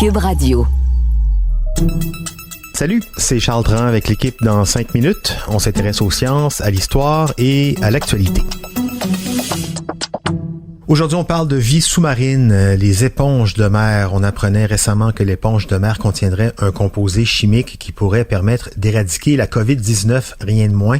Cube Radio. Salut, c'est Charles Dran avec l'équipe dans 5 minutes. On s'intéresse aux sciences, à l'histoire et à l'actualité. Aujourd'hui, on parle de vie sous-marine, les éponges de mer. On apprenait récemment que l'éponge de mer contiendrait un composé chimique qui pourrait permettre d'éradiquer la COVID-19, rien de moins.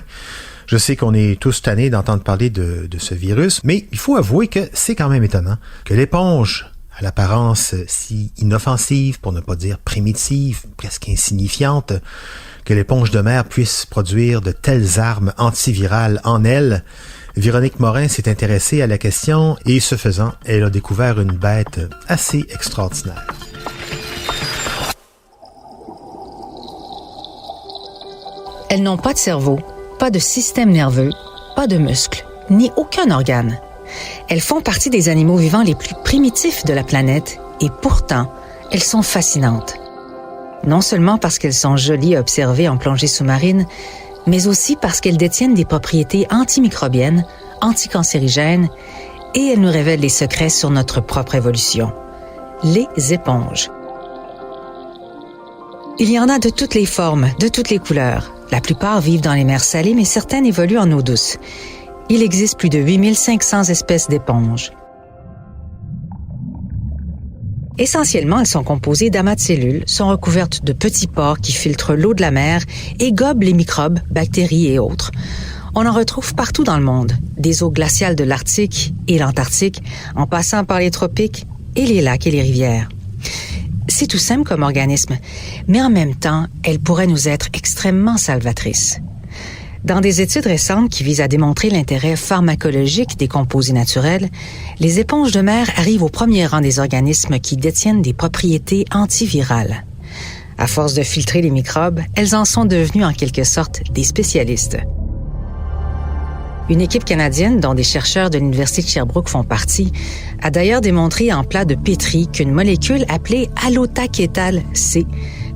Je sais qu'on est tous tannés d'entendre parler de ce virus, mais il faut avouer que c'est quand même étonnant que l'éponge, à l'apparence si inoffensive, pour ne pas dire primitive, presque insignifiante, que l'éponge de mer puisse produire de telles armes antivirales en elle. Véronique Morin s'est intéressée à la question et, ce faisant, elle a découvert une bête assez extraordinaire. Elles n'ont pas de cerveau, pas de système nerveux, pas de muscles, ni aucun organe. Elles font partie des animaux vivants les plus primitifs de la planète et pourtant, elles sont fascinantes. Non seulement parce qu'elles sont jolies à observer en plongée sous-marine, mais aussi parce qu'elles détiennent des propriétés antimicrobiennes, anticancérigènes et elles nous révèlent les secrets sur notre propre évolution. Les éponges. Il y en a de toutes les formes, de toutes les couleurs. La plupart vivent dans les mers salées, mais certaines évoluent en eau douce. Il existe plus de 8500 espèces d'éponges. Essentiellement, elles sont composées d'amas de cellules, sont recouvertes de petits pores qui filtrent l'eau de la mer et gobent les microbes, bactéries et autres. On en retrouve partout dans le monde, des eaux glaciales de l'Arctique et l'Antarctique, en passant par les tropiques et les lacs et les rivières. C'est tout simple comme organisme, mais en même temps, elles pourraient nous être extrêmement salvatrices. Dans des études récentes qui visent à démontrer l'intérêt pharmacologique des composés naturels, les éponges de mer arrivent au premier rang des organismes qui détiennent des propriétés antivirales. À force de filtrer les microbes, elles en sont devenues en quelque sorte des spécialistes. Une équipe canadienne, dont des chercheurs de l'Université de Sherbrooke font partie, a d'ailleurs démontré en plat de pétri qu'une molécule appelée allotakétal C,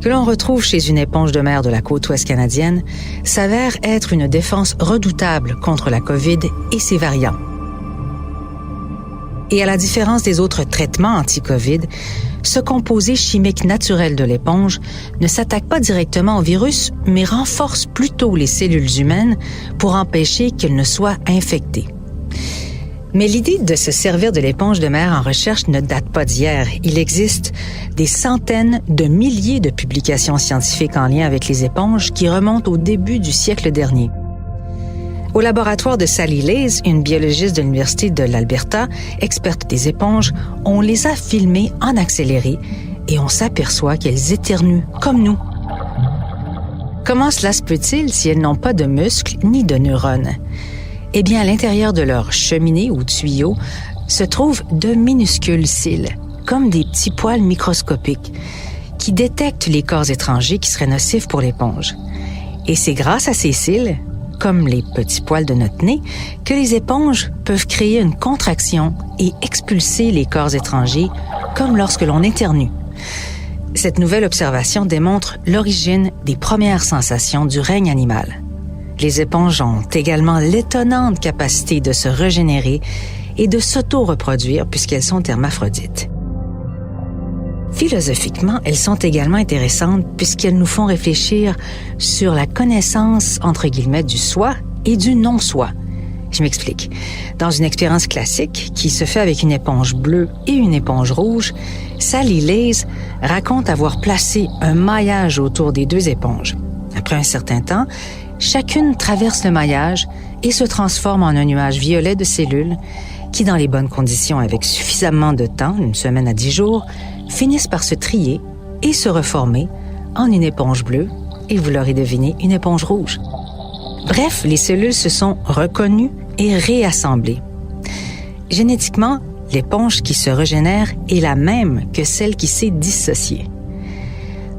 que l'on retrouve chez une éponge de mer de la côte ouest canadienne, s'avère être une défense redoutable contre la COVID et ses variants. Et à la différence des autres traitements anti-COVID, ce composé chimique naturel de l'éponge ne s'attaque pas directement au virus, mais renforce plutôt les cellules humaines pour empêcher qu'elles ne soient infectées. Mais l'idée de se servir de l'éponge de mer en recherche ne date pas d'hier. Il existe des centaines de milliers de publications scientifiques en lien avec les éponges qui remontent au début du siècle dernier. Au laboratoire de Sally Leys, une biologiste de l'Université de l'Alberta, experte des éponges, on les a filmées en accéléré et on s'aperçoit qu'elles éternuent comme nous. Comment cela se peut-il si elles n'ont pas de muscles ni de neurones? Eh bien, à l'intérieur de leur cheminée ou tuyau se trouvent de minuscules cils, comme des petits poils microscopiques, qui détectent les corps étrangers qui seraient nocifs pour l'éponge. Et c'est grâce à ces cils, comme les petits poils de notre nez, que les éponges peuvent créer une contraction et expulser les corps étrangers, comme lorsque l'on éternue. Cette nouvelle observation démontre l'origine des premières sensations du règne animal. Les éponges ont également l'étonnante capacité de se régénérer et de s'auto-reproduire puisqu'elles sont hermaphrodites. Philosophiquement, elles sont également intéressantes puisqu'elles nous font réfléchir sur la connaissance, entre guillemets, du soi et du non-soi. Je m'explique. Dans une expérience classique qui se fait avec une éponge bleue et une éponge rouge, Sally Leys raconte avoir placé un maillage autour des deux éponges. Après un certain temps, chacune traverse le maillage et se transforme en un nuage violet de cellules qui, dans les bonnes conditions avec suffisamment de temps, une semaine à 10 jours, finissent par se trier et se reformer en une éponge bleue et, vous l'aurez deviné, une éponge rouge. Bref, les cellules se sont reconnues et réassemblées. Génétiquement, l'éponge qui se régénère est la même que celle qui s'est dissociée.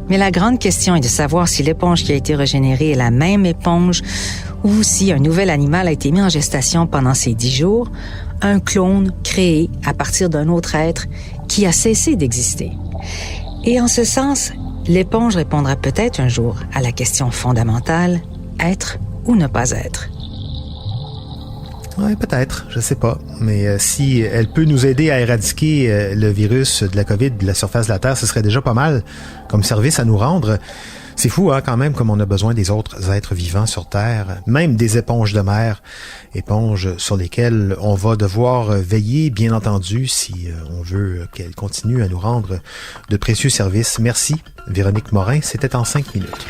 Mais la grande question est de savoir si l'éponge qui a été régénérée est la même éponge ou si un nouvel animal a été mis en gestation pendant ces 10 jours, un clone créé à partir d'un autre être qui a cessé d'exister. Et en ce sens, l'éponge répondra peut-être un jour à la question fondamentale, être ou ne pas être. Ouais, peut-être, je sais pas. Mais si elle peut nous aider à éradiquer le virus de la COVID de la surface de la Terre, ce serait déjà pas mal comme service à nous rendre. C'est fou, hein, quand même, comme on a besoin des autres êtres vivants sur Terre, même des éponges de mer, éponges sur lesquelles on va devoir veiller, bien entendu, si on veut qu'elles continuent à nous rendre de précieux services. Merci, Véronique Morin, c'était en 5 minutes.